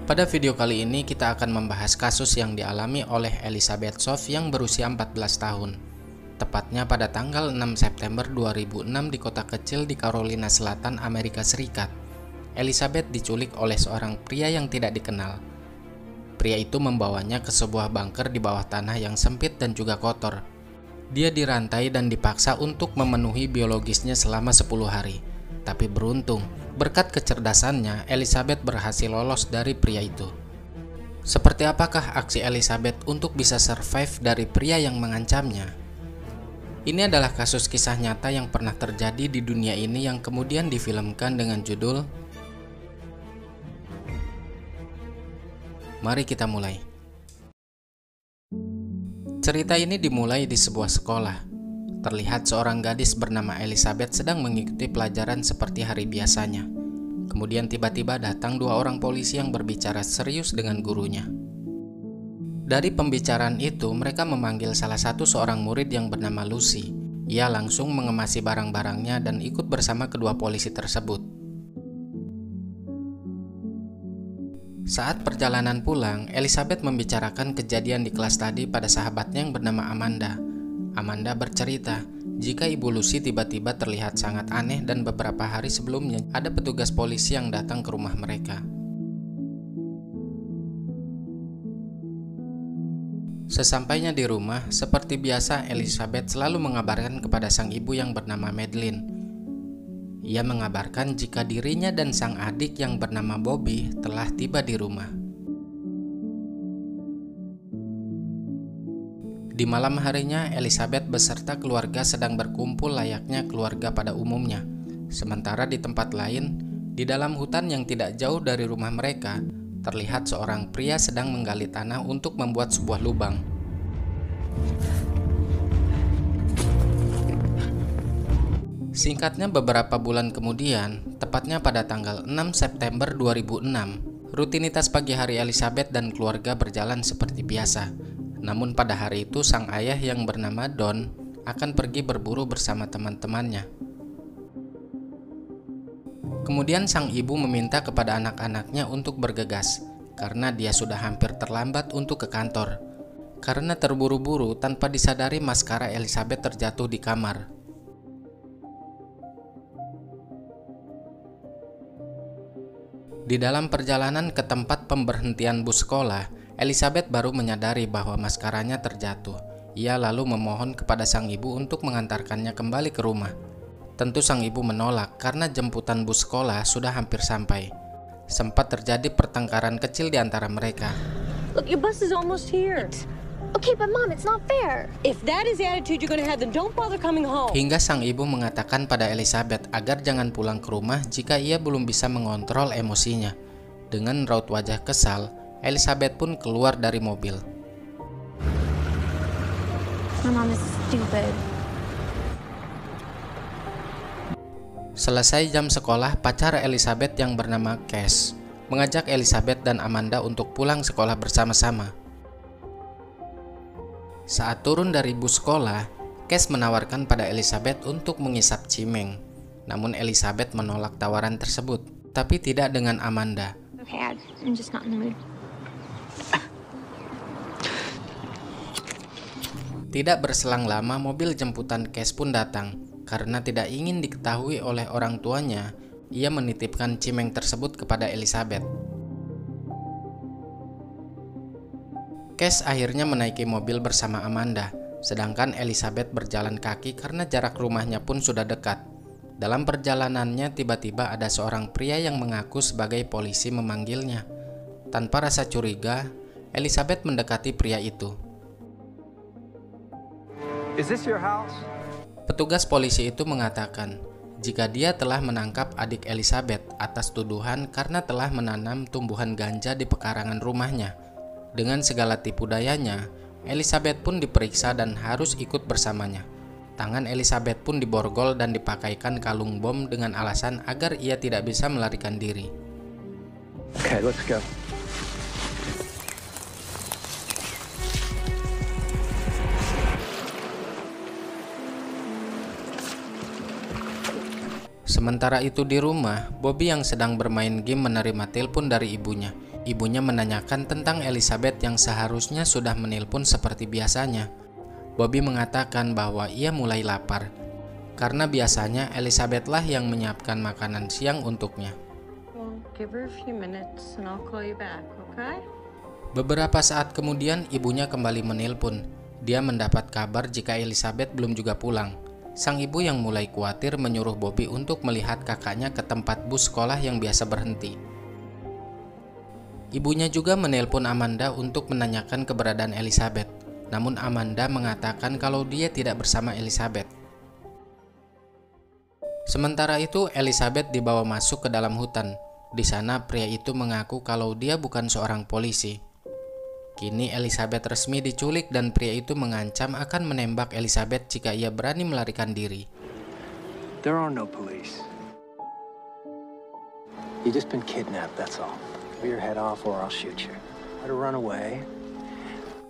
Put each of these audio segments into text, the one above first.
Pada video kali ini kita akan membahas kasus yang dialami oleh Elizabeth Shove yang berusia 14 tahun. Tepatnya pada tanggal 6 September 2006 di kota kecil di Carolina Selatan, Amerika Serikat. Elizabeth diculik oleh seorang pria yang tidak dikenal. Pria itu membawanya ke sebuah bunker di bawah tanah yang sempit dan juga kotor. Dia dirantai dan dipaksa untuk memenuhi biologisnya selama 10 hari. Tapi beruntung, berkat kecerdasannya, Elizabeth berhasil lolos dari pria itu. Seperti apakah aksi Elizabeth untuk bisa survive dari pria yang mengancamnya? Ini adalah kasus kisah nyata yang pernah terjadi di dunia ini yang kemudian difilmkan dengan judul Mari Kita Mulai. Cerita ini dimulai di sebuah sekolah. Terlihat seorang gadis bernama Elizabeth sedang mengikuti pelajaran seperti hari biasanya. Kemudian tiba-tiba datang dua orang polisi yang berbicara serius dengan gurunya. Dari pembicaraan itu, mereka memanggil salah satu seorang murid yang bernama Lucy. Ia langsung mengemasi barang-barangnya dan ikut bersama kedua polisi tersebut. Saat perjalanan pulang, Elizabeth membicarakan kejadian di kelas tadi pada sahabatnya yang bernama Amanda. Amanda bercerita, jika Ibu Lucy tiba-tiba terlihat sangat aneh dan beberapa hari sebelumnya ada petugas polisi yang datang ke rumah mereka. Sesampainya di rumah, seperti biasa Elizabeth selalu mengabarkan kepada sang ibu yang bernama Madeline. Ia mengabarkan jika dirinya dan sang adik yang bernama Bobby telah tiba di rumah. Di malam harinya, Elizabeth beserta keluarga sedang berkumpul layaknya keluarga pada umumnya. Sementara di tempat lain, di dalam hutan yang tidak jauh dari rumah mereka, terlihat seorang pria sedang menggali tanah untuk membuat sebuah lubang. Singkatnya, beberapa bulan kemudian, tepatnya pada tanggal 6 September 2006, rutinitas pagi hari Elizabeth dan keluarga berjalan seperti biasa. Namun pada hari itu sang ayah yang bernama Don akan pergi berburu bersama teman-temannya. Kemudian sang ibu meminta kepada anak-anaknya untuk bergegas karena dia sudah hampir terlambat untuk ke kantor. Karena terburu-buru, tanpa disadari maskara Elizabeth terjatuh di kamar. Di dalam perjalanan ke tempat pemberhentian bus sekolah, Elizabeth baru menyadari bahwa maskaranya terjatuh. Ia lalu memohon kepada sang ibu untuk mengantarkannya kembali ke rumah. Tentu sang ibu menolak karena jemputan bus sekolah sudah hampir sampai. Sempat terjadi pertengkaran kecil di antara mereka. Look, your bus is almost here. Okay, but Mom, it's not fair. If that is the attitude you're gonna have, then don't bother coming home. Hingga sang ibu mengatakan pada Elizabeth agar jangan pulang ke rumah jika ia belum bisa mengontrol emosinya. Dengan raut wajah kesal, Elizabeth pun keluar dari mobil. My mom is stupid. Selesai jam sekolah, pacar Elizabeth yang bernama Cass mengajak Elizabeth dan Amanda untuk pulang sekolah bersama-sama. Saat turun dari bus sekolah, Cass menawarkan pada Elizabeth untuk mengisap cimeng. Namun Elizabeth menolak tawaran tersebut, tapi tidak dengan Amanda. Okay, I'm just not in the mood. Tidak berselang lama, mobil jemputan Cass pun datang. Karena tidak ingin diketahui oleh orang tuanya, ia menitipkan cimeng tersebut kepada Elizabeth. Cass akhirnya menaiki mobil bersama Amanda, sedangkan Elizabeth berjalan kaki karena jarak rumahnya pun sudah dekat. Dalam perjalanannya, tiba-tiba ada seorang pria yang mengaku sebagai polisi memanggilnya. Tanpa rasa curiga, Elizabeth mendekati pria itu. Is this your house? Petugas polisi itu mengatakan jika dia telah menangkap adik Elizabeth atas tuduhan karena telah menanam tumbuhan ganja di pekarangan rumahnya. Dengan segala tipu dayanya, Elizabeth pun diperiksa dan harus ikut bersamanya. Tangan Elizabeth pun diborgol dan dipakaikan kalung bom dengan alasan agar ia tidak bisa melarikan diri. Okay, let's go. Sementara itu di rumah, Bobby yang sedang bermain game menerima telepon dari ibunya. Ibunya menanyakan tentang Elizabeth yang seharusnya sudah menelpon seperti biasanya. Bobby mengatakan bahwa ia mulai lapar, karena biasanya Elizabeth lah yang menyiapkan makanan siang untuknya. Well, give her a few minutes and I'll call you back, okay? Beberapa saat kemudian ibunya kembali menelpon. Dia mendapat kabar jika Elizabeth belum juga pulang. Sang ibu yang mulai khawatir menyuruh Bobby untuk melihat kakaknya ke tempat bus sekolah yang biasa berhenti. Ibunya juga menelpon Amanda untuk menanyakan keberadaan Elizabeth. Namun Amanda mengatakan kalau dia tidak bersama Elizabeth. Sementara itu Elizabeth dibawa masuk ke dalam hutan. Di sana pria itu mengaku kalau dia bukan seorang polisi. Kini Elizabeth resmi diculik dan pria itu mengancam akan menembak Elizabeth jika ia berani melarikan diri. There are no police. You just been kidnapped, that's all. Clear your head off or I'll shoot you. Try to run away.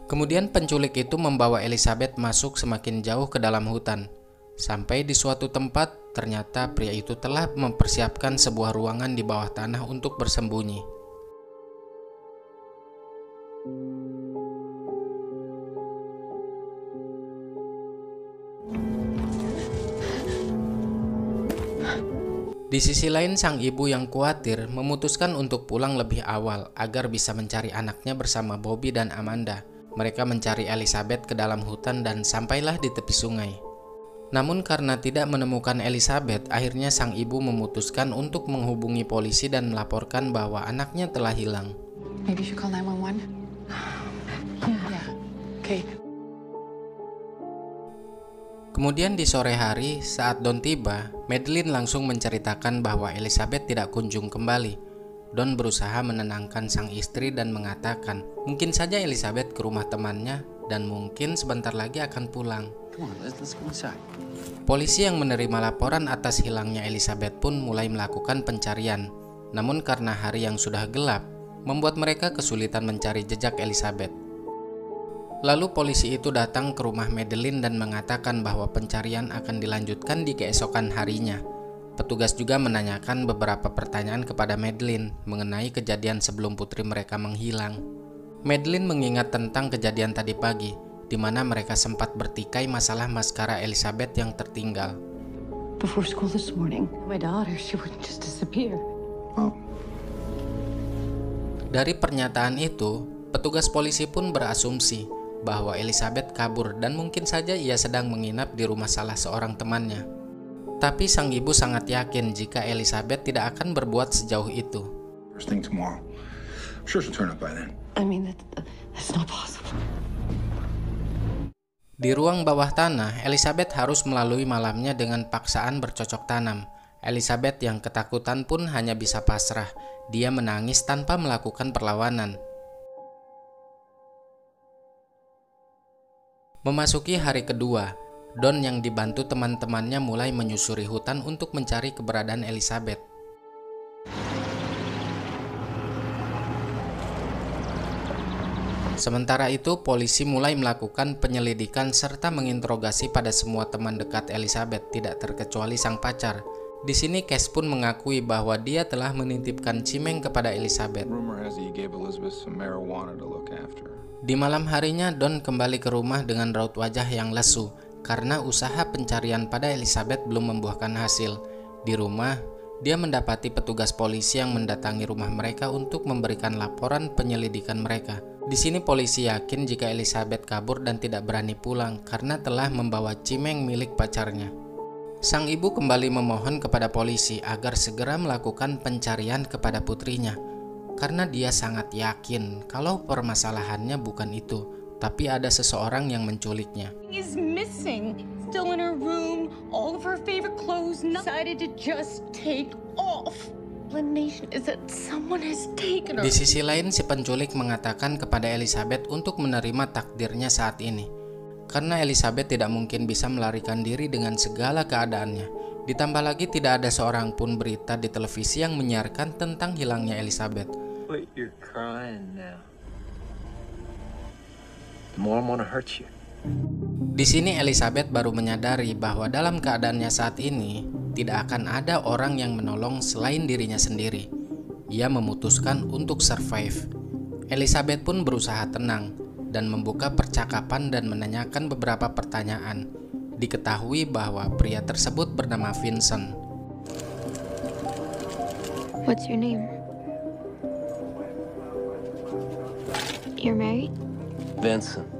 Kemudian penculik itu membawa Elizabeth masuk semakin jauh ke dalam hutan. Sampai di suatu tempat, ternyata pria itu telah mempersiapkan sebuah ruangan di bawah tanah untuk bersembunyi. Di sisi lain, sang ibu yang khawatir memutuskan untuk pulang lebih awal agar bisa mencari anaknya bersama Bobby dan Amanda. Mereka mencari Elizabeth ke dalam hutan dan sampailah di tepi sungai. Namun karena tidak menemukan Elizabeth, akhirnya sang ibu memutuskan untuk menghubungi polisi dan melaporkan bahwa anaknya telah hilang. Maybe you should call 911. Yeah. Okay. Kemudian di sore hari, saat Don tiba, Madeline langsung menceritakan bahwa Elizabeth tidak kunjung kembali. Don berusaha menenangkan sang istri dan mengatakan mungkin saja Elizabeth ke rumah temannya dan mungkin sebentar lagi akan pulang. Come on, let's go inside. Polisi yang menerima laporan atas hilangnya Elizabeth pun mulai melakukan pencarian. Namun karena hari yang sudah gelap, membuat mereka kesulitan mencari jejak Elizabeth. Lalu polisi itu datang ke rumah Madeline dan mengatakan bahwa pencarian akan dilanjutkan di keesokan harinya. Petugas juga menanyakan beberapa pertanyaan kepada Madeline mengenai kejadian sebelum putri mereka menghilang. Madeline mengingat tentang kejadian tadi pagi, di mana mereka sempat bertikai masalah maskara Elizabeth yang tertinggal. Before school this morning, my daughter, she wouldn't just disappear. Dari pernyataan itu, petugas polisi pun berasumsi bahwa Elizabeth kabur dan mungkin saja ia sedang menginap di rumah salah seorang temannya. Tapi sang ibu sangat yakin jika Elizabeth tidak akan berbuat sejauh itu. First thing tomorrow. I'm sure she'll turn up by then. I mean, that's not possible. Di ruang bawah tanah, Elizabeth harus melalui malamnya dengan paksaan bercocok tanam. Elizabeth yang ketakutan pun hanya bisa pasrah. Dia menangis tanpa melakukan perlawanan. Memasuki hari kedua, Don yang dibantu teman-temannya mulai menyusuri hutan untuk mencari keberadaan Elizabeth. Sementara itu, polisi mulai melakukan penyelidikan serta menginterogasi pada semua teman dekat Elizabeth, tidak terkecuali sang pacar. Di sini Cass pun mengakui bahwa dia telah menitipkan cimeng kepada Elizabeth. Rumor has it you gave Elizabeth some marijuana to look after. Di malam harinya, Don kembali ke rumah dengan raut wajah yang lesu karena usaha pencarian pada Elizabeth belum membuahkan hasil. Di rumah, dia mendapati petugas polisi yang mendatangi rumah mereka untuk memberikan laporan penyelidikan mereka. Di sini polisi yakin jika Elizabeth kabur dan tidak berani pulang karena telah membawa cimeng milik pacarnya. Sang ibu kembali memohon kepada polisi agar segera melakukan pencarian kepada putrinya. Karena dia sangat yakin kalau permasalahannya bukan itu, tapi ada seseorang yang menculiknya. Is missing. Still in her room. All of her favorite clothes. Decided to just take off. Explanation is that someone has taken her. Di sisi lain, si penculik mengatakan kepada Elizabeth untuk menerima takdirnya saat ini. Karena Elizabeth tidak mungkin bisa melarikan diri dengan segala keadaannya. Ditambah lagi tidak ada seorang pun berita di televisi yang menyiarkan tentang hilangnya Elizabeth. But you're crying now. The more I'm gonna hurt you. Di sini Elizabeth baru menyadari bahwa dalam keadaannya saat ini tidak akan ada orang yang menolong selain dirinya sendiri. ia memutuskan untuk survive. Elizabeth pun berusaha tenang dan membuka percakapan dan menanyakan beberapa pertanyaan. Diketahui bahwa pria tersebut bernama Vincent. What's your name? You're married? Vincent.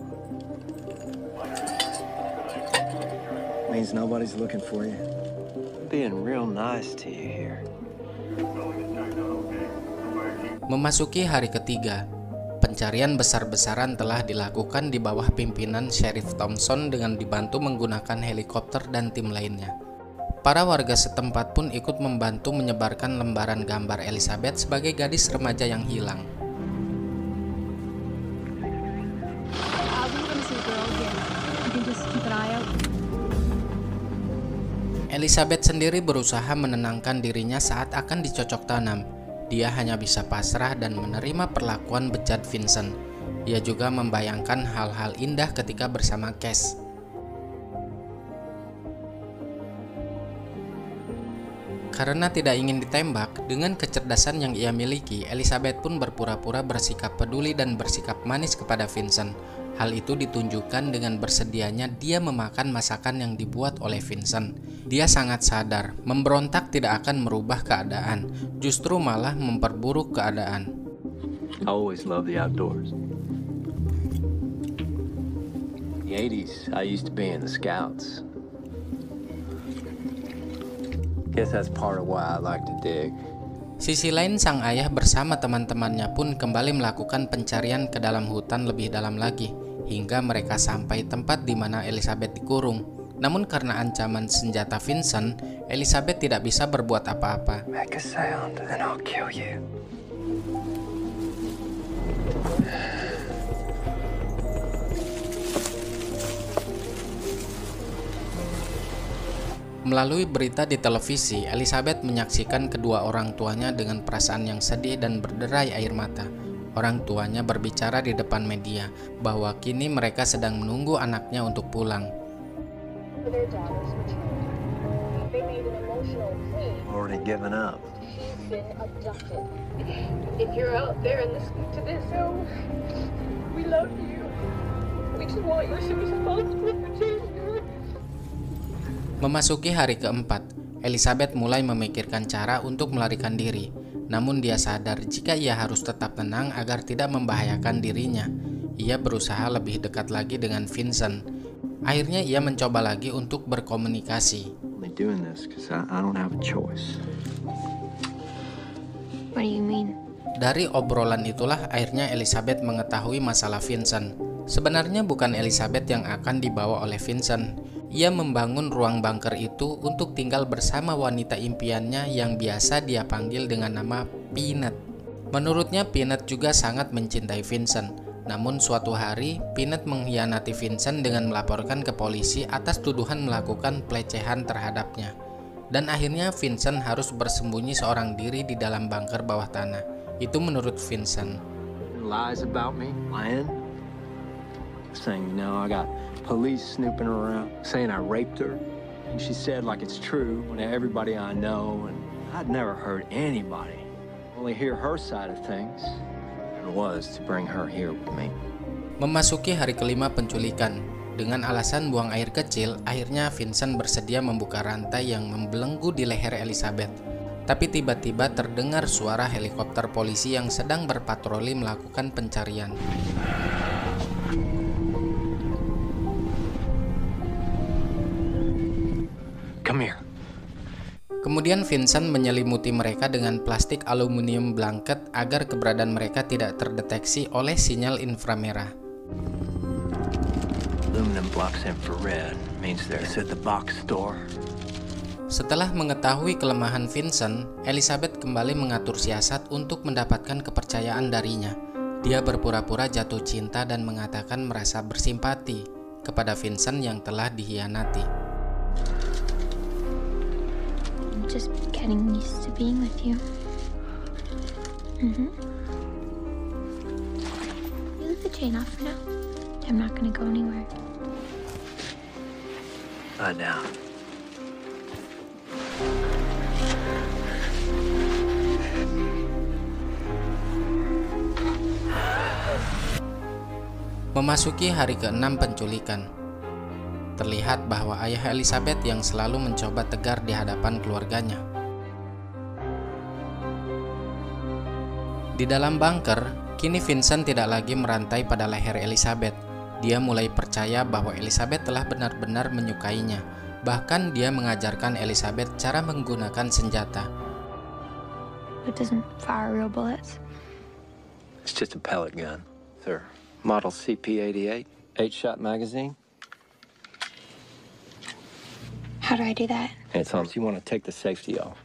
Means nobody's looking for you. I'm being real nice to you here. Memasuki hari ketiga, pencarian besar-besaran telah dilakukan di bawah pimpinan Sheriff Thompson dengan dibantu menggunakan helikopter dan tim lainnya. Para warga setempat pun ikut membantu menyebarkan lembaran gambar Elizabeth sebagai gadis remaja yang hilang. Elizabeth sendiri berusaha menenangkan dirinya saat akan dicocok tanam. Dia hanya bisa pasrah dan menerima perlakuan bejat Vincent. Ia juga membayangkan hal-hal indah ketika bersama Cass. Karena tidak ingin ditembak, dengan kecerdasan yang ia miliki, Elizabeth pun berpura-pura bersikap peduli dan bersikap manis kepada Vincent. Hal itu ditunjukkan dengan bersedianya dia memakan masakan yang dibuat oleh Vincent. Dia sangat sadar, memberontak tidak akan merubah keadaan, justru malah memperburuk keadaan. I always loved the outdoors. In the 80s, I used to be in the Scouts. Guess that's part of why I like to dig. Sisi lain, sang ayah bersama teman-temannya pun kembali melakukan pencarian ke dalam hutan lebih dalam lagi, hingga mereka sampai tempat di mana Elizabeth dikurung. Namun karena ancaman senjata Vincent, Elizabeth tidak bisa berbuat apa-apa. Make a sound and I'll kill you. Melalui berita di televisi, Elizabeth menyaksikan kedua orang tuanya dengan perasaan yang sedih dan berderai air mata. Orang tuanya berbicara di depan media bahwa kini mereka sedang menunggu anaknya untuk pulang. Already given up. If you're out there and listening to this, we love you. We just want you to be responsible for changing her. Memasuki hari keempat, Elizabeth mulai memikirkan cara untuk melarikan diri. Namun dia sadar jika ia harus tetap tenang agar tidak membahayakan dirinya. Ia berusaha lebih dekat lagi dengan Vincent. Akhirnya ia mencoba lagi untuk berkomunikasi. What do you mean? Dari obrolan itulah akhirnya Elizabeth mengetahui masalah Vincent. Sebenarnya bukan Elizabeth yang akan dibawa oleh Vincent. Ia membangun ruang bunker itu untuk tinggal bersama wanita impiannya yang biasa dia panggil dengan nama Peanut. Menurutnya Peanut juga sangat mencintai Vincent. Namun suatu hari, Peanut mengkhianati Vincent dengan melaporkan ke polisi atas tuduhan melakukan pelecehan terhadapnya. Dan akhirnya Vincent harus bersembunyi seorang diri di dalam bunker bawah tanah. Itu menurut Vincent. Lies about me, lying. Saying, I got police snooping around, saying I raped her. And she said like it's true when everybody I know, and I'd never heard anybody. Only hear her side of things. It was to bring her here with me. Memasuki hari kelima penculikan, dengan alasan buang air kecil, akhirnya Vincent bersedia membuka rantai yang membelenggu di leher Elizabeth. Tapi tiba-tiba terdengar suara helikopter polisi yang sedang berpatroli melakukan pencarian. Come here. Kemudian Vincent menyelimuti mereka dengan plastik aluminium blanket agar keberadaan mereka tidak terdeteksi oleh sinyal inframerah. Aluminum blocks infrared means they're at the box store. Setelah mengetahui kelemahan Vincent, Elizabeth kembali mengatur siasat untuk mendapatkan kepercayaan darinya. Dia berpura-pura jatuh cinta dan mengatakan merasa bersimpati kepada Vincent yang telah dikhianati. Just getting used to being with you. You leave the chain off for now. I'm not gonna go anywhere. I know. Memasuki hari ke-6 penculikan, terlihat bahwa ayah Elizabeth yang selalu mencoba tegar di hadapan keluarganya. Di dalam bunker, kini Vincent tidak lagi merantai pada leher Elizabeth. Dia mulai percaya bahwa Elizabeth telah benar-benar menyukainya. Bahkan dia mengajarkan Elizabeth cara menggunakan senjata. It doesn't fire real bullets. It's just a pellet gun, sir. Model CP88, 8-shot magazine. How do I do that? It's on. You want to take the safety off.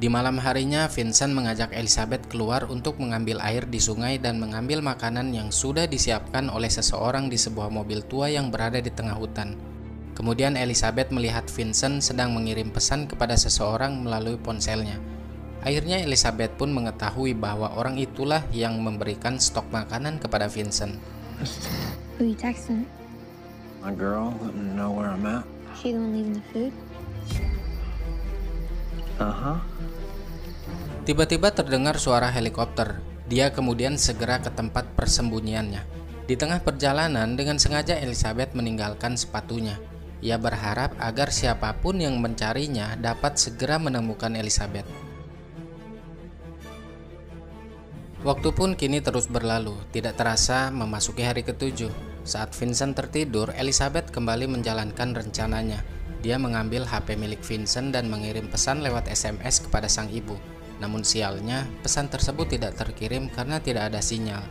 Di malam harinya, Vincent mengajak Elizabeth keluar untuk mengambil air di sungai dan mengambil makanan yang sudah disiapkan oleh seseorang di sebuah mobil tua yang berada di tengah hutan. Kemudian Elizabeth melihat Vincent sedang mengirim pesan kepada seseorang melalui ponselnya. Akhirnya Elizabeth pun mengetahui bahwa orang itulah yang memberikan stok makanan kepada Vincent. Who you texting? My girl, let me know where I'm at. She the one leaving the food? Tiba-tiba terdengar suara helikopter. Dia kemudian segera ke tempat persembunyiannya. Di tengah perjalanan, dengan sengaja Elizabeth meninggalkan sepatunya. Ia berharap agar siapapun yang mencarinya dapat segera menemukan Elizabeth. Waktu pun kini terus berlalu, tidak terasa memasuki hari ke-7. Saat Vincent tertidur, Elizabeth kembali menjalankan rencananya. Dia mengambil HP milik Vincent dan mengirim pesan lewat SMS kepada sang ibu. Namun sialnya, pesan tersebut tidak terkirim karena tidak ada sinyal.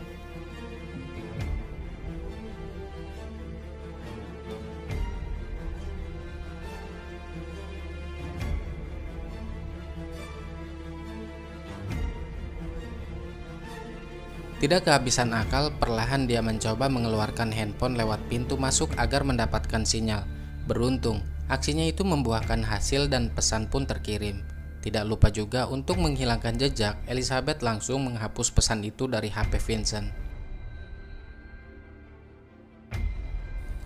Tidak kehabisan akal, perlahan dia mencoba mengeluarkan handphone lewat pintu masuk agar mendapatkan sinyal. Beruntung, aksinya itu membuahkan hasil dan pesan pun terkirim. Tidak lupa juga untuk menghilangkan jejak, Elizabeth langsung menghapus pesan itu dari HP Vincent.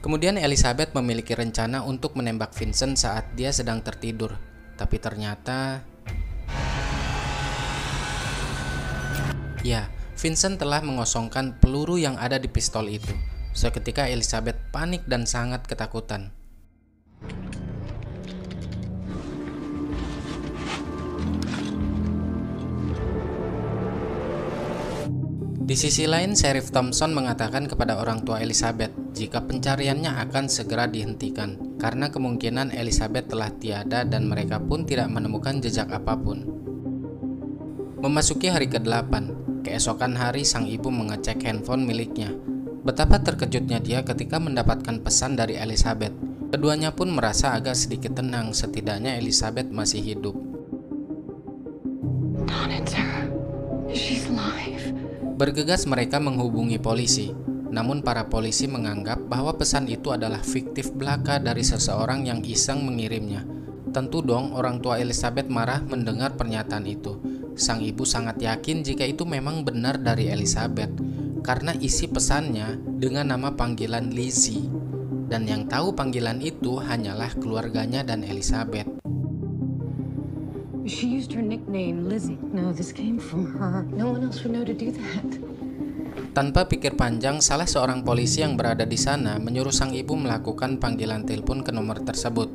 Kemudian Elizabeth memiliki rencana untuk menembak Vincent saat dia sedang tertidur. Tapi ternyata... ya, Vincent telah mengosongkan peluru yang ada di pistol itu. Seketika Elizabeth panik dan sangat ketakutan. Di sisi lain, Sheriff Thompson mengatakan kepada orang tua Elizabeth jika pencariannya akan segera dihentikan karena kemungkinan Elizabeth telah tiada dan mereka pun tidak menemukan jejak apapun. Memasuki hari ke-8, keesokan hari sang ibu mengecek handphone miliknya. Betapa terkejutnya dia ketika mendapatkan pesan dari Elizabeth. Keduanya pun merasa agak sedikit tenang, setidaknya Elizabeth masih hidup. Don, it's her. She's alive. Bergegas mereka menghubungi polisi. Namun para polisi menganggap bahwa pesan itu adalah fiktif belaka dari seseorang yang iseng mengirimnya. Tentu dong orang tua Elizabeth marah mendengar pernyataan itu. Sang ibu sangat yakin jika itu memang benar dari Elizabeth karena isi pesannya dengan nama panggilan Lizzie, dan yang tahu panggilan itu hanyalah keluarganya dan Elizabeth. She used her nickname, Lizzie. No, this came from her. No one else would know to do that. Tanpa pikir panjang, salah seorang polisi yang berada di sana menyuruh sang ibu melakukan panggilan telepon ke nomor tersebut.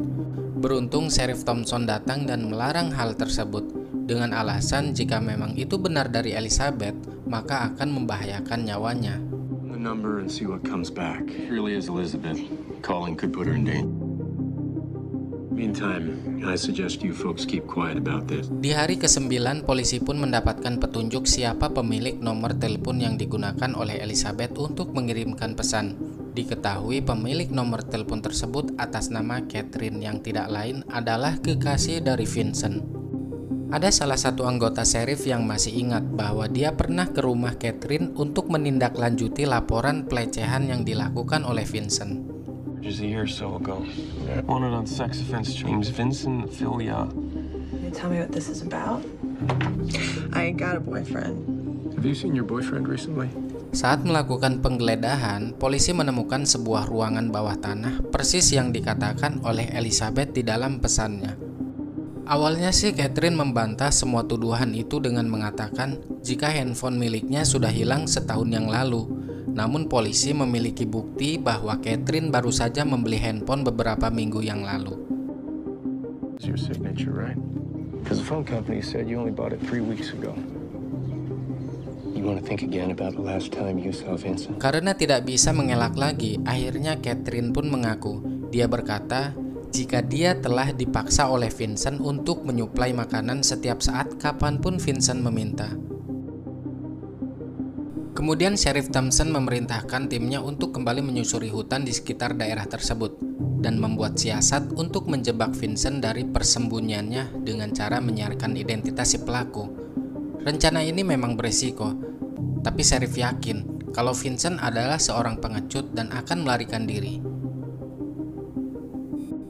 Beruntung Sheriff Thompson datang dan melarang hal tersebut. Dengan alasan jika memang itu benar dari Elizabeth, maka akan membahayakan nyawanya. The number and see what comes back. It really is Elizabeth. Calling could put her in danger. Meantime, I suggest you folks keep quiet about this. Di hari ke-9, polisi pun mendapatkan petunjuk siapa pemilik nomor telepon yang digunakan oleh Elizabeth untuk mengirimkan pesan. Diketahui pemilik nomor telepon tersebut atas nama Catherine yang tidak lain adalah kekasih dari Vincent. Ada salah satu anggota sheriff yang masih ingat bahwa dia pernah ke rumah Catherine untuk menindaklanjuti laporan pelecehan yang dilakukan oleh Vincent. Just a year or so ago, wanted on sex offense charges. Vincent Filia. Can you tell me what this is about? I got a boyfriend. Have you seen your boyfriend recently? Saat melakukan penggeledahan, polisi menemukan sebuah ruangan bawah tanah persis yang dikatakan oleh Elizabeth di dalam pesannya. Awalnya sih Catherine membantah semua tuduhan itu dengan mengatakan jika handphone miliknya sudah hilang setahun yang lalu. Namun polisi memiliki bukti bahwa Catherine baru saja membeli handphone beberapa minggu yang lalu. It's your signature, right? Because the phone company said you only bought it 3 weeks ago. You want to think again about the last time you saw Vincent? Karena tidak bisa mengelak lagi, akhirnya Catherine pun mengaku. Dia berkata jika dia telah dipaksa oleh Vincent untuk menyuplai makanan setiap saat kapanpun Vincent meminta. Kemudian Sheriff Thompson memerintahkan timnya untuk kembali menyusuri hutan di sekitar daerah tersebut dan membuat siasat untuk menjebak Vincent dari persembunyiannya dengan cara menyiarkan identitas si pelaku. Rencana ini memang berisiko, tapi Sheriff yakin kalau Vincent adalah seorang pengecut dan akan melarikan diri.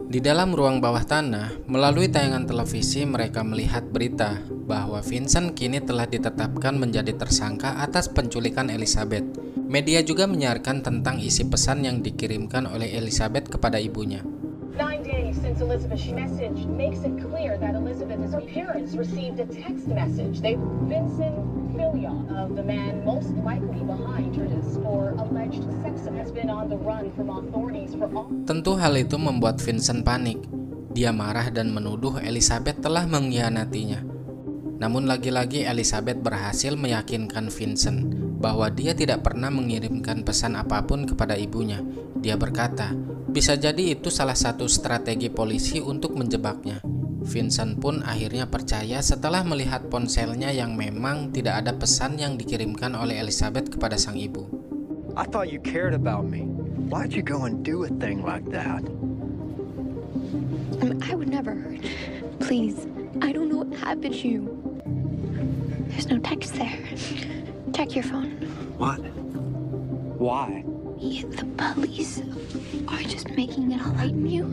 Di dalam ruang bawah tanah, melalui tayangan televisi mereka melihat berita bahwa Vincent kini telah ditetapkan menjadi tersangka atas penculikan Elizabeth. Media juga menyiarkan tentang isi pesan yang dikirimkan oleh Elizabeth kepada ibunya. 9 days since Elizabeth's message makes it clear that Elizabeth's parents received a text message. Vincent Filion of the man most likely behind her for alleged sex has been on the run from authorities for all. Tentu hal itu membuat Vincent panik. Dia marah dan menuduh Elizabeth telah mengkhianatinya. Namun lagi-lagi Elizabeth berhasil meyakinkan Vincent bahwa dia tidak pernah mengirimkan pesan apapun kepada ibunya. Dia berkata, bisa jadi itu salah satu strategi polisi untuk menjebaknya. Vincent pun akhirnya percaya setelah melihat ponselnya yang memang tidak ada pesan yang dikirimkan oleh Elizabeth kepada sang ibu. I thought you cared about me. Why'd you go and do a thing like that? I would never. Please, I don't know what happened to you. There's no text there. Check your phone. What? Why? The police are just making it all right in you.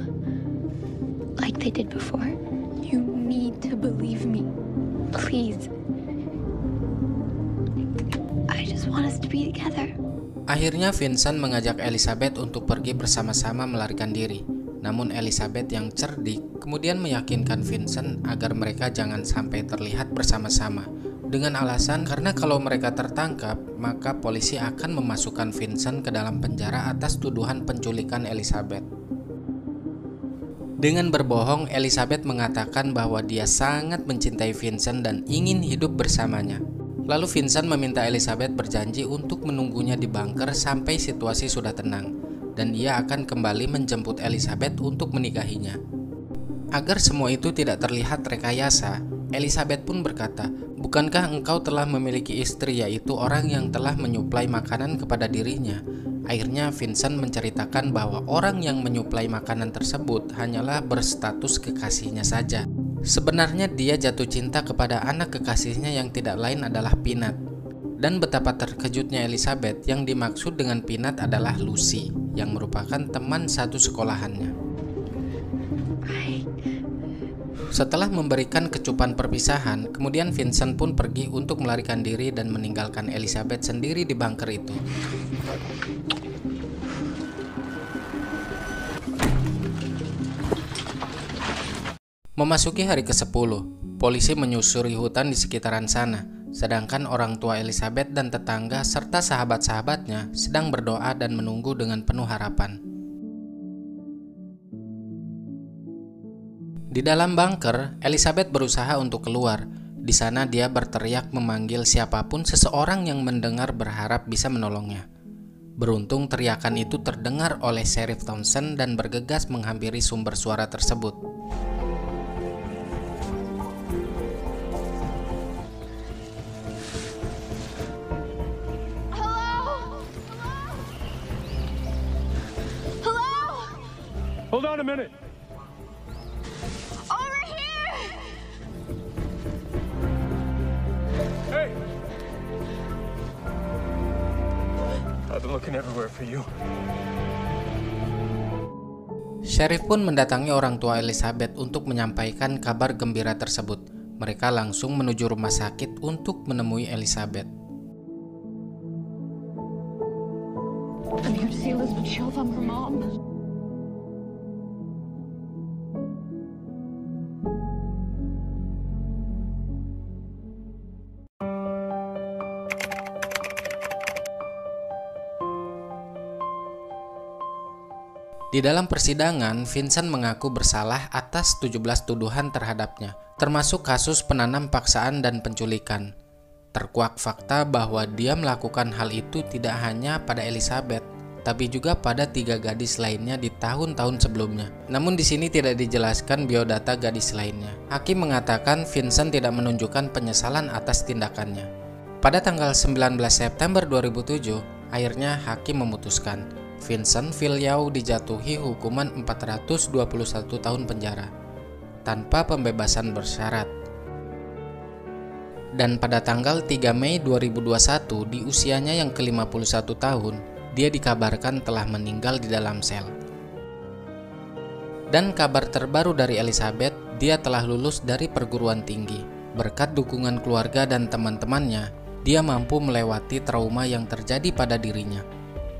Like they did before. You need to believe me. Please. I just want us to be together. Akhirnya Vincent mengajak Elizabeth untuk pergi bersama-sama melarikan diri. Namun Elizabeth yang cerdik kemudian meyakinkan Vincent agar mereka jangan sampai terlihat bersama-sama. Dengan alasan karena kalau mereka tertangkap, maka polisi akan memasukkan Vincent ke dalam penjara atas tuduhan penculikan Elizabeth. Dengan berbohong, Elizabeth mengatakan bahwa dia sangat mencintai Vincent dan ingin hidup bersamanya. Lalu Vincent meminta Elizabeth berjanji untuk menunggunya di bunker sampai situasi sudah tenang, dan ia akan kembali menjemput Elizabeth untuk menikahinya. Agar semua itu tidak terlihat rekayasa, Elizabeth pun berkata, bukankah engkau telah memiliki istri, yaitu orang yang telah menyuplai makanan kepada dirinya? Akhirnya Vincent menceritakan bahwa orang yang menyuplai makanan tersebut hanyalah berstatus kekasihnya saja. Sebenarnya dia jatuh cinta kepada anak kekasihnya yang tidak lain adalah Peanut. Dan betapa terkejutnya Elizabeth, yang dimaksud dengan Peanut adalah Lucy, yang merupakan teman satu sekolahannya. Setelah memberikan kecupan perpisahan, kemudian Vincent pun pergi untuk melarikan diri dan meninggalkan Elizabeth sendiri di bunker itu. Memasuki hari ke-10, polisi menyusuri hutan di sekitaran sana, sedangkan orang tua Elizabeth dan tetangga serta sahabat-sahabatnya sedang berdoa dan menunggu dengan penuh harapan. Di dalam bunker, Elizabeth berusaha untuk keluar. Di sana dia berteriak memanggil siapapun seseorang yang mendengar berharap bisa menolongnya. Beruntung teriakan itu terdengar oleh Sheriff Thompson dan bergegas menghampiri sumber suara tersebut. Hold on a minute. Over here! Hey! I've been looking everywhere for you. Sheriff pun mendatangi orang tua Elizabeth untuk menyampaikan kabar gembira tersebut. Mereka langsung menuju rumah sakit untuk menemui Elizabeth. I'm here to see Elizabeth Show from her mom. Di dalam persidangan, Vincent mengaku bersalah atas 17 tuduhan terhadapnya, termasuk kasus penanam paksaan dan penculikan. Terkuak fakta bahwa dia melakukan hal itu tidak hanya pada Elizabeth, tapi juga pada 3 gadis lainnya di tahun-tahun sebelumnya. Namun di sini tidak dijelaskan biodata gadis lainnya. Hakim mengatakan Vincent tidak menunjukkan penyesalan atas tindakannya. Pada tanggal 19 September 2007, akhirnya hakim memutuskan Vincent Filiau dijatuhi hukuman 421 tahun penjara tanpa pembebasan bersyarat. Dan pada tanggal 3 Mei 2021 di usianya yang ke-51 tahun, dia dikabarkan telah meninggal di dalam sel. Dan kabar terbaru dari Elizabeth, dia telah lulus dari perguruan tinggi. Berkat dukungan keluarga dan teman-temannya, dia mampu melewati trauma yang terjadi pada dirinya.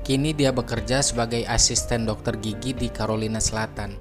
Kini dia bekerja sebagai asisten dokter gigi di Carolina Selatan.